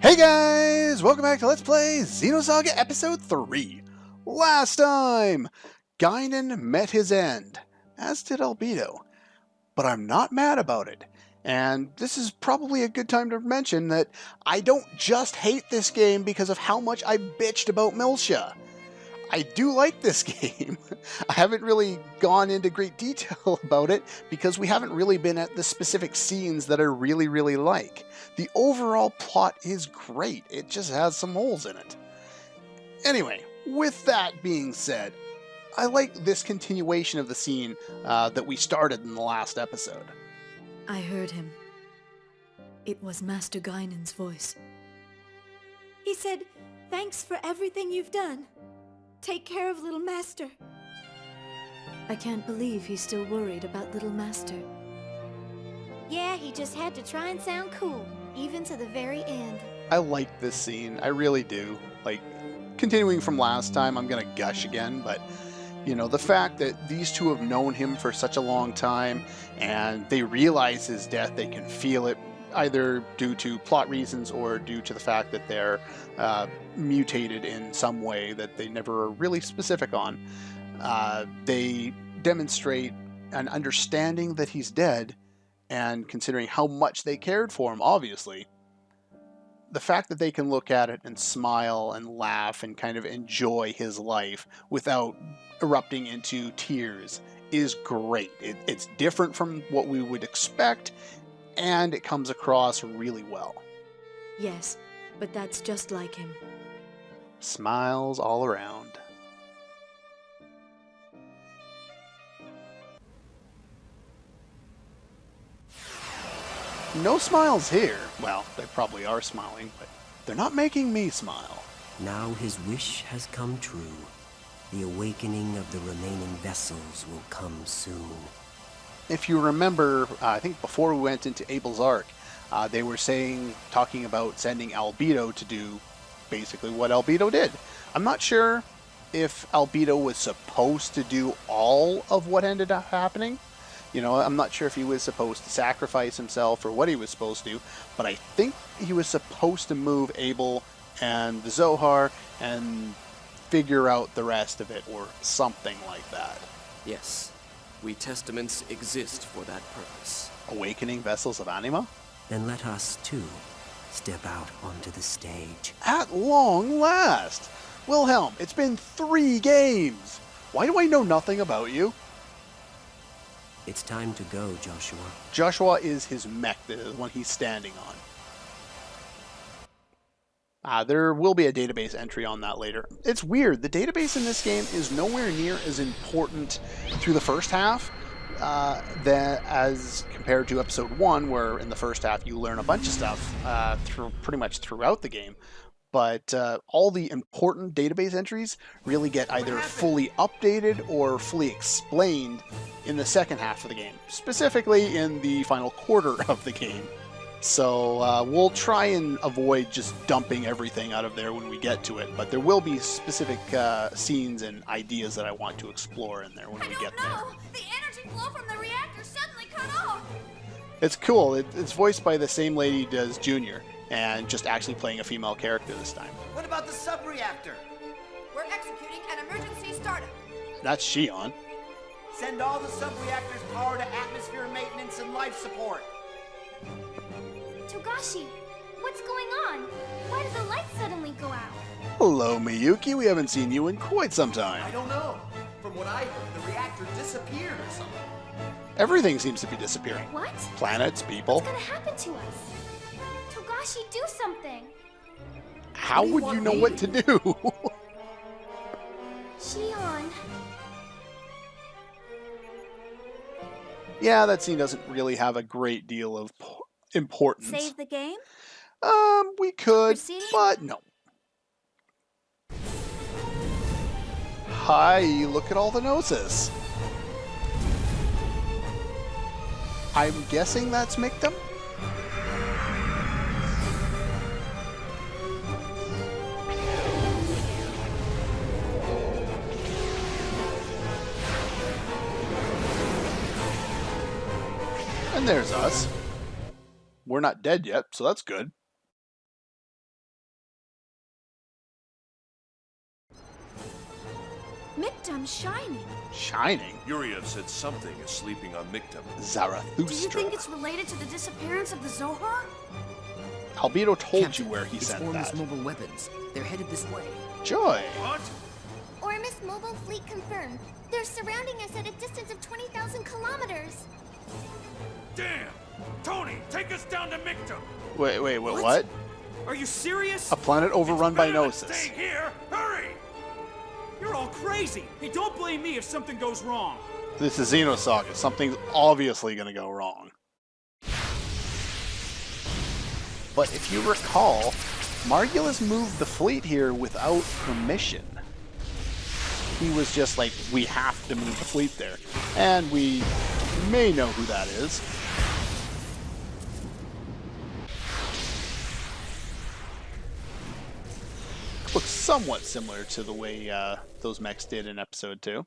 Hey guys! Welcome back to Let's Play Xenosaga Episode 3. Last time, Guinan met his end, as did Albedo. But I'm not mad about it. And this is probably a good time to mention that I don't just hate this game because of how much I bitched about Milsha. I do like this game. I haven't really gone into great detail about it because we haven't really been at the specific scenes that I really like. The overall plot is great, it just has some holes in it. Anyway, with that being said, I like this continuation of the scene that we started in the last episode. I heard him. It was Master Guinan's voice. He said, "Thanks for everything you've done. Take care of Little Master." I can't believe he's still worried about Little Master. Yeah, he just had to try and sound cool, even to the very end. I like this scene, I really do. Like, continuing from last time, I'm gonna gush again, but you know, the fact that these two have known him for such a long time and they realize his death, they can feel it, either due to plot reasons or due to the fact that they're mutated in some way that they never are really specific on. They demonstrate an understanding that he's dead, and considering how much they cared for him, obviously, the fact that they can look at it and smile and laugh and kind of enjoy his life without erupting into tears is great. It's different from what we would expect, and it comes across really well. Yes, but that's just like him. Smiles all around. No smiles here. Well, they probably are smiling, but they're not making me smile. Now his wish has come true. The awakening of the remaining vessels will come soon. If you remember, I think before we went into Abel's Ark, they were talking about sending Albedo to do basically what Albedo did. I'm not sure if Albedo was supposed to do all of what ended up happening. You know, I'm not sure if he was supposed to sacrifice himself or what he was supposed to do, but I think he was supposed to move Abel and the Zohar and figure out the rest of it, or something like that. Yes, we Testaments exist for that purpose. Awakening vessels of anima? Then let us, too, step out onto the stage. At long last! Wilhelm, it's been 3 games! Why do I know nothing about you? It's time to go, Joshua. Joshua is his mech, the one he's standing on. There will be a database entry on that later. It's weird, the database in this game is nowhere near as important through the first half as compared to episode 1, where in the first half you learn a bunch of stuff pretty much throughout the game. But all the important database entries really get either fully updated or fully explained in the second half of the game, specifically in the final quarter of the game. So we'll try and avoid just dumping everything out of there when we get to it, but there will be specific scenes and ideas that I want to explore in there when we get there. The energy flow from the reactor suddenly cut off. It's cool. It's voiced by the same lady who does Junior, and just actually playing a female character this time. What about the sub-reactor? We're executing an emergency startup. That's Shion. Send all the sub-reactors power to atmosphere maintenance and life support. Togashi, what's going on? Why did the lights suddenly go out? Hello, Miyuki. We haven't seen you in quite some I time. don't know. From what I heard, the reactor disappeared or something. Everything seems to be disappearing. What? Planets, people. What's gonna happen to us? Togashi, do something! How would you know what to do? Shion. Yeah, that scene doesn't really have a great deal of importance. Save the game? We could, Proceeding? but no. Hi, look at all the Gnosis. I'm guessing that's Mictum? And there's us. We're not dead yet, so that's good. Mictum's shining. Shining? Yuria said something is sleeping on Mictum. Zarathustra. Do you think it's related to the disappearance of the Zohar? Albedo told Captain, you where he it's sent Ormus that. mobile weapons. They're headed this way. Joy. What? Ormus mobile fleet confirmed. They're surrounding us at a distance of 20,000 kilometers. Damn! Tony, take us down to Mictum! Wait, what? Are you serious? A planet overrun by Better than Gnosis. staying here! Hurry! You're all crazy. Hey, don't blame me if something goes wrong. This is Xenosaga. Something's obviously going to go wrong. But if you recall, Margulis moved the fleet here without permission. He was just like, we have to move the fleet there. And we may know who that is. Looks somewhat similar to the way those mechs did in episode 2.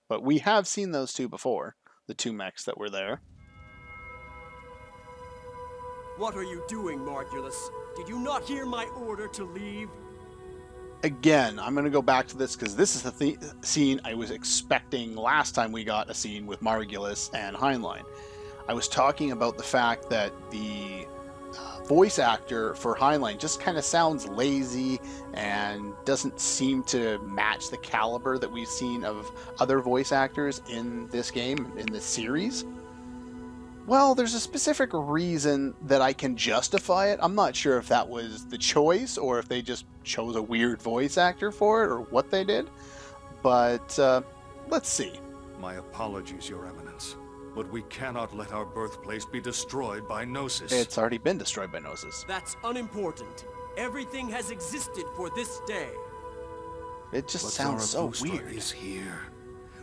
But we have seen those two before. The two mechs that were there. What are you doing, Margulis? Did you not hear my order to leave? Again, I'm going to go back to this because this is the scene I was expecting last time we got a scene with Margulis and Heinlein. I was talking about the fact that the voice actor for Heinlein just kind of sounds lazy and doesn't seem to match the caliber that we've seen of other voice actors in this game, in this series. Well, there's a specific reason that I can justify it. I'm not sure if that was the choice or if they just chose a weird voice actor for it or what they did. But let's see. My apologies, Your Eminence, but we cannot let our birthplace be destroyed by Gnosis. It's already been destroyed by Gnosis. That's unimportant. Everything has existed for this day. It just But sounds so Zarathustra weird. is here.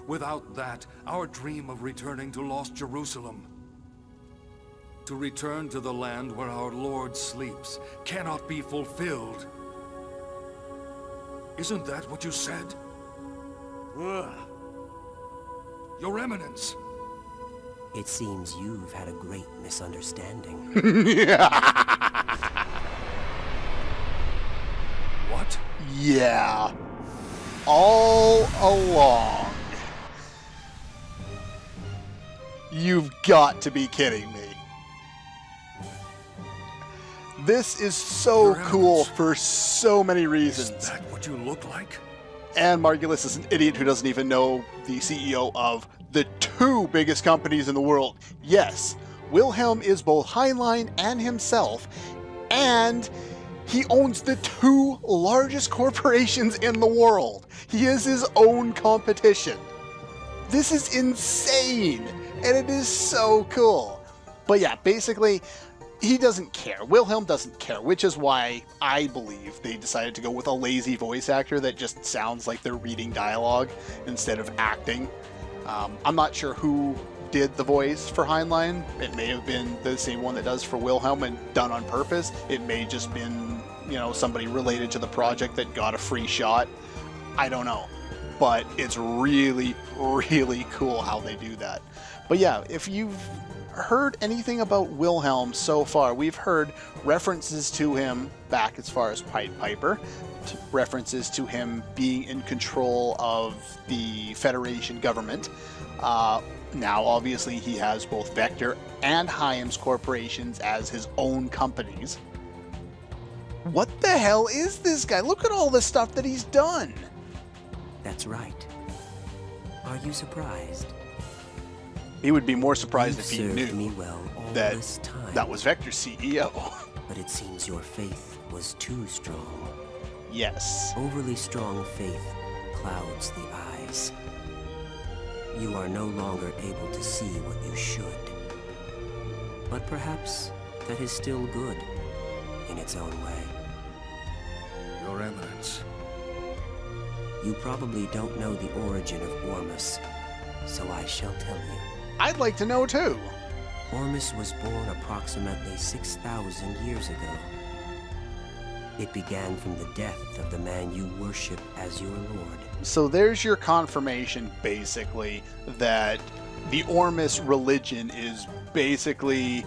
Without that, our dream of returning to lost Jerusalem, to return to the land where our Lord sleeps, cannot be fulfilled. Isn't that what you said? Ugh. Your Eminence! It seems you've had a great misunderstanding. What? Yeah. All along. You've got to be kidding me. This is so Your cool Eminence. for so many Is reasons. that what you look like? And Margulis is an idiot who doesn't even know the CEO of the two biggest companies in the world. Yes, Wilhelm is both Heinlein and himself, and he owns the two largest corporations in the world. He is his own competition. This is insane, and it is so cool. But yeah, basically, he doesn't care. Wilhelm doesn't care, which is why I believe they decided to go with a lazy voice actor that just sounds like they're reading dialogue instead of acting. I'm not sure who did the voice for Heinlein. It may have been the same one that does for Wilhelm and done on purpose. It may just been, somebody related to the project that got a free shot. I don't know. But it's really, really cool how they do that. But yeah, if you've heard anything about Wilhelm so far, we've heard references to him back as far as Pied Piper, references to him being in control of the Federation government. Now, obviously, he has both Vector and Hyams corporations as his own companies. What the hell is this guy? Look at all the stuff that he's done. That's right. Are you surprised? He would be more surprised You've if he served knew me well all that this time. that was Vector's CEO. But it seems your faith was too strong. Yes. Overly strong faith clouds the eyes. You are no longer able to see what you should. But perhaps that is still good in its own way. Your Eminence. You probably don't know the origin of Ormus, so I shall tell you. I'd like to know too. Ormus was born approximately 6,000 years ago. It began from the death of the man you worship as your lord. So there's your confirmation, basically, that the Ormus religion is basically,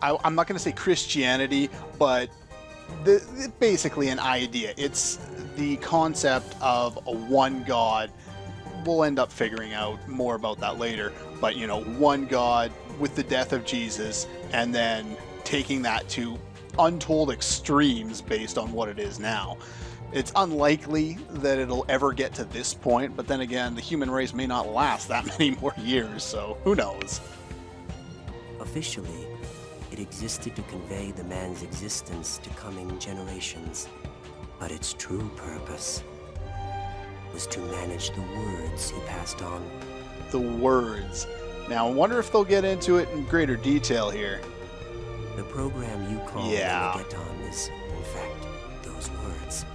I'm not going to say Christianity, but basically an idea. It's the concept of a one God we'll end up figuring out more about that later. But, you know, one God with the death of Jesus, and then taking that to untold extremes based on what it is now. It's unlikely that it'll ever get to this point, but then again, the human race may not last that many more years, so who knows? Officially, it existed to convey the man's existence to coming generations. But its true purpose was to manage the words he passed on. The words. Now, I wonder if they'll get into it in greater detail here. The program you call Lemegeton is, in fact, those words.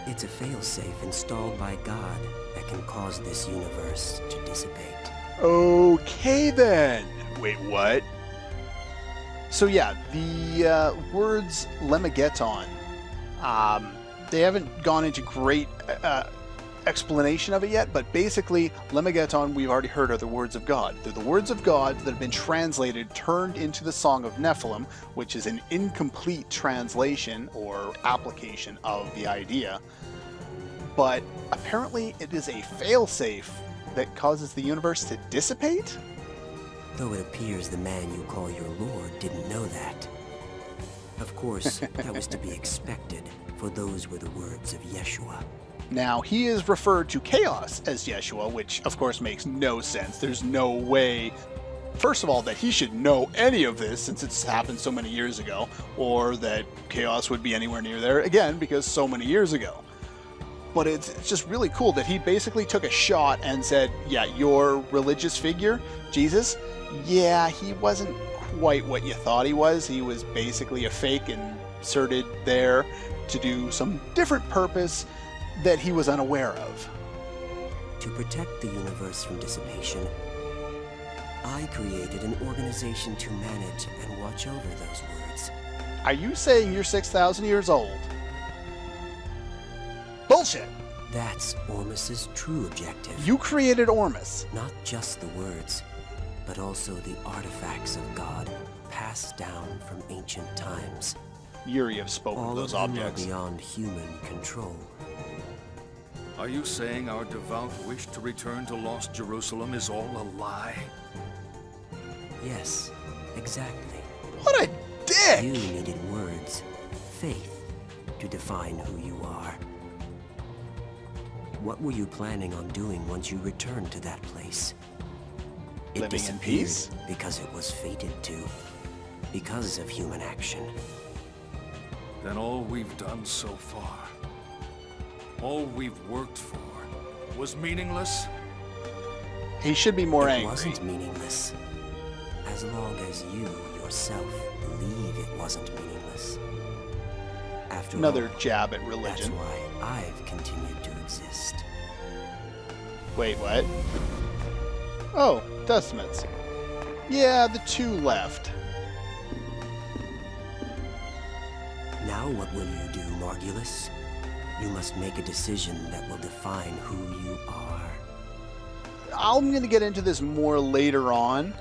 It's a failsafe installed by God that can cause this universe to dissipate. Okay then. Wait, what? So yeah, the words Lemegeton. They haven't gone into great explanation of it yet, but basically, Lemegeton, we've already heard, are the words of God. They're the words of God that have been translated, turned into the Song of Nephilim, which is an incomplete translation or application of the idea. But apparently, it is a failsafe that causes the universe to dissipate? Though it appears the man you call your lord didn't know that. Of course, that was to be expected, for those were the words of Yeshua. Now, he is referred to Chaos as Yeshua, which of course makes no sense. There's no way, first of all, that he should know any of this since it's happened so many years ago, or that Chaos would be anywhere near there, again, because so many years ago. But it's just really cool that he basically took a shot and said, yeah, your religious figure, Jesus, yeah, he wasn't quite what you thought he was. He was basically a fake inserted there to do some different purpose that he was unaware of. To protect the universe from dissipation, I created an organization to manage and watch over those words. Are you saying you're 6,000 years old? Bullshit! That's Ormus's true objective. You created Ormus. Not just the words, but also the artifacts of God passed down from ancient times. Yuri have spoken of those objects. All beyond human control. Are you saying our devout wish to return to lost Jerusalem is all a lie? Yes, exactly. What a dick! You needed words, faith, to define who you are. What were you planning on doing once you returned to that place? It Living in disappeared peace? because it was fated to. Because of human action. Then all we've done so far, all we've worked for, was meaningless? He should be more It angry. wasn't meaningless. As long as you, yourself, believe it wasn't meaningless. After Another all, jab at that's religion. why I've continued to exist. Wait, what? Oh, Testaments. Yeah, the two left. Now what will you do, Margulis? You must make a decision that will define who you are. I'm going to get into this more later on,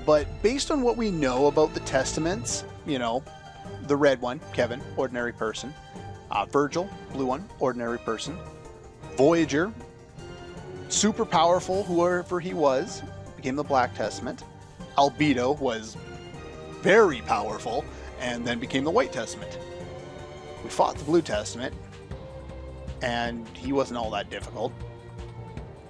but based on what we know about the Testaments, you know, the red one, Kevin, ordinary person. Virgil, blue one, ordinary person. Voyager, super powerful, whoever he was, became the Black Testament. Albedo was very powerful, and then became the White Testament. We fought the Blue Testament, and he wasn't all that difficult.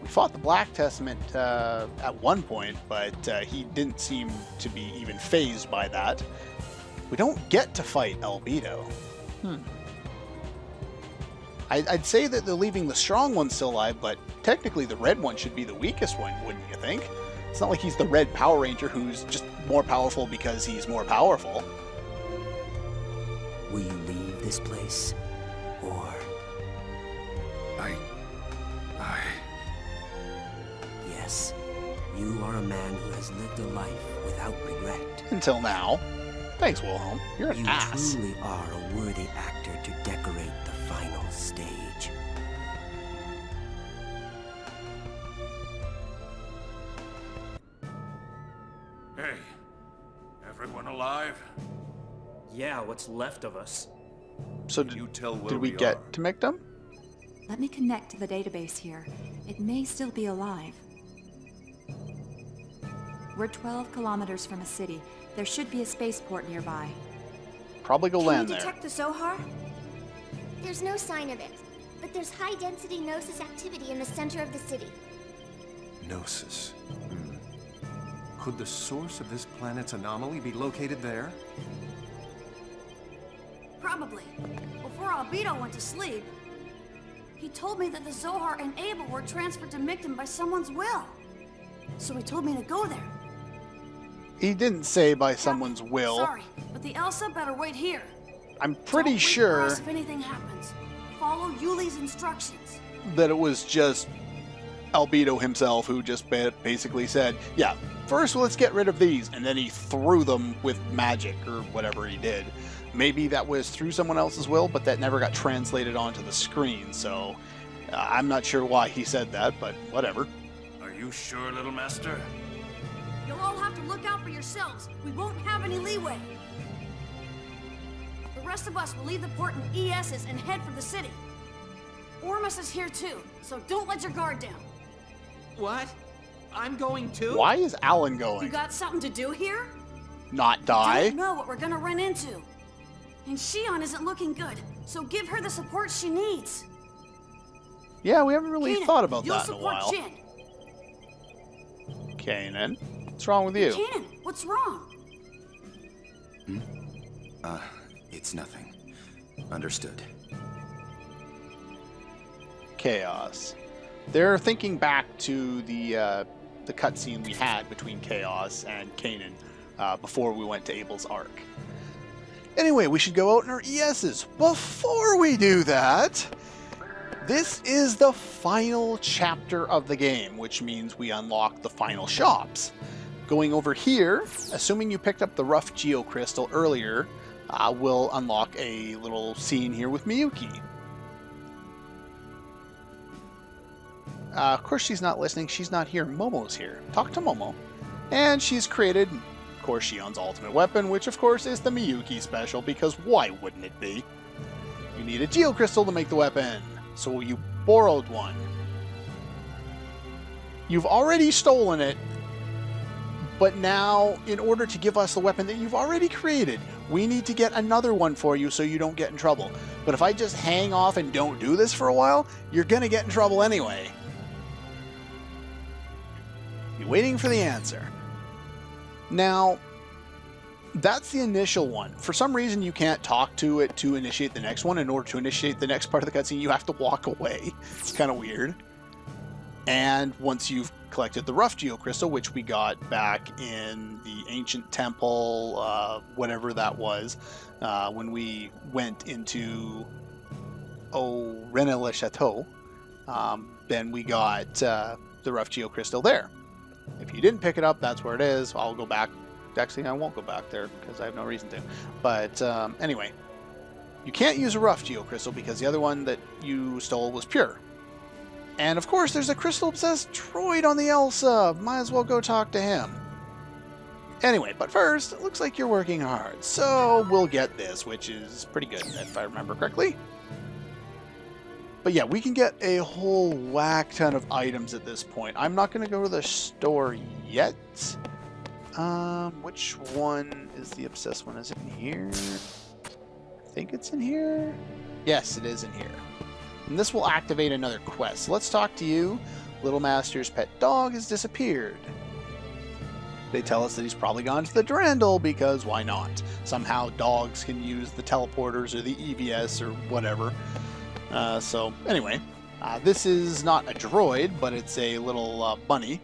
We fought the Black Testament at one point, but he didn't seem to be even fazed by that. We don't get to fight Albedo. I'd say that they're leaving the strong one still alive, but technically the red one should be the weakest one, wouldn't you think? It's not like he's the red Power Ranger who's just more powerful because he's more powerful. Will you leave this place? Or... Yes, you are a man who has lived a life without regret. Until now. Thanks, Wilhelm. You're an You ass. truly are a worthy actor to decorate the final stage. Hey, everyone alive? Yeah, what's left of us. So Can you tell where did we we get are? to Mictum? Let me connect to the database here. It may still be alive. We're 12 kilometers from a city. There should be a spaceport nearby. Probably go land Can you there. detect the Zohar? There's no sign of it, but there's high-density Gnosis activity in the center of the city. Gnosis. Could the source of this planet's anomaly be located there? Probably. Before Albedo went to sleep, he told me that the Zohar and Abel were transferred to Micton by someone's will. So he told me to go there. He didn't say by someone's will. Sorry, but the Elsa better wait here. I'm pretty Don't sure wait for us if anything happens. Follow Yuli's instructions. that it was just Albedo himself who just basically said, yeah, first let's get rid of these, and then he threw them with magic or whatever he did. Maybe that was through someone else's will, but that never got translated onto the screen, so I'm not sure why he said that, but whatever. Are you sure, little master? You'll all have to look out for yourselves. We won't have any leeway. The rest of us will leave the port in ESs and head for the city. Ormus is here too, so don't let your guard down. What? I'm going too? Why is Alan You going? got something to do here? Not die? Don't know what we're gonna run into. And Shion isn't looking good, so give her the support she needs. Yeah, we haven't really Kanan, thought about you'll that in a support while. Jin. Kanan, what's wrong with you? Kanan, what's wrong? It's nothing. Understood. Chaos. They're thinking back to the cutscene we had between Chaos and Kanan before we went to Abel's Ark. Anyway, we should go out in our ESs. Before we do that, this is the final chapter of the game, which means we unlock the final shops. Going over here, assuming you picked up the rough geocrystal earlier, we'll unlock a little scene here with Miyuki. Of course she's not listening, she's not here, Momo's here. Talk to Momo. And she's created, of course, Shion's ultimate weapon, which of course is the Miyuki special, because why wouldn't it be? You need a geocrystal to make the weapon, so you borrowed one. You've already stolen it, but now, in order to give us the weapon that you've already created, we need to get another one for you so you don't get in trouble. But if I just hang off and don't do this for a while, you're gonna get in trouble anyway. You're waiting for the answer. Now, that's the initial one. For some reason, you can't talk to it to initiate the next one. In order to initiate the next part of the cutscene, you have to walk away. It's kind of weird. And once you've collected the rough geocrystal, which we got back in the ancient temple, whatever that was, when we went into Rennes-le-Château, then we got the rough geocrystal there. If you didn't pick it up, that's where it is. I'll go back. Actually, I won't go back there because I have no reason to. But anyway, you can't use a rough geocrystal because the other one that you stole was pure. And of course, there's a crystal-obsessed droid on the Elsa. Might as well go talk to him. Anyway, but first, it looks like you're working hard. So we'll get this, which is pretty good, if I remember correctly. But yeah, we can get a whole whack ton of items at this point. I'm not going to go to the store yet. Which one is the obsessed one? Is it in here? I think it's in here. Yes, it is in here. And this will activate another quest. So let's talk to you. Little Master's pet dog has disappeared. They tell us that he's probably gone to the Durandal because why not? Somehow dogs can use the teleporters or the EVS or whatever. So anyway, this is not a droid, but it's a little bunny.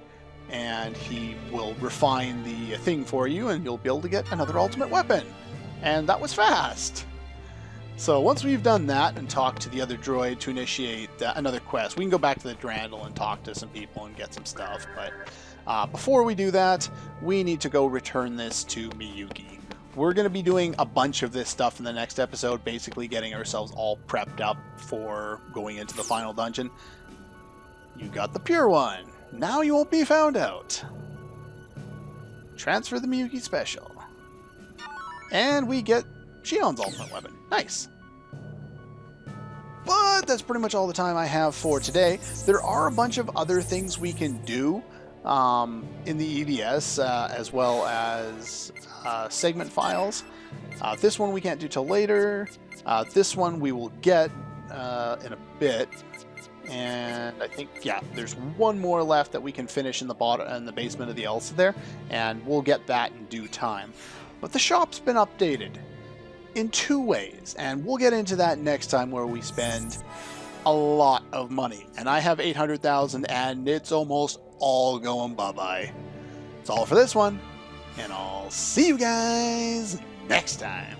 And he will refine the thing for you and you'll be able to get another ultimate weapon. And that was fast. So once we've done that and talked to the other droid to initiate another quest, we can go back to the Durandal and talk to some people and get some stuff. But before we do that, we need to go return this to Miyuki. We're going to be doing a bunch of this stuff in the next episode, basically getting ourselves all prepped up for going into the final dungeon. You got the pure one. Now you won't be found out. Transfer the Miyuki special. And we get Shion's ultimate weapon. Nice. But But that's pretty much all the time I have for today. There are a bunch of other things we can do in the EVS, as well as segment files. This one we can't do till later. This one we will get in a bit. And I think, yeah, there's one more left that we can finish in the basement of the Elsa there, and we'll get that in due time. But the shop's been updated in 2 ways, and we'll get into that next time, where we spend a lot of money. And I have 800,000, and it's almost all going bye-bye. That's all for this one, and I'll see you guys next time.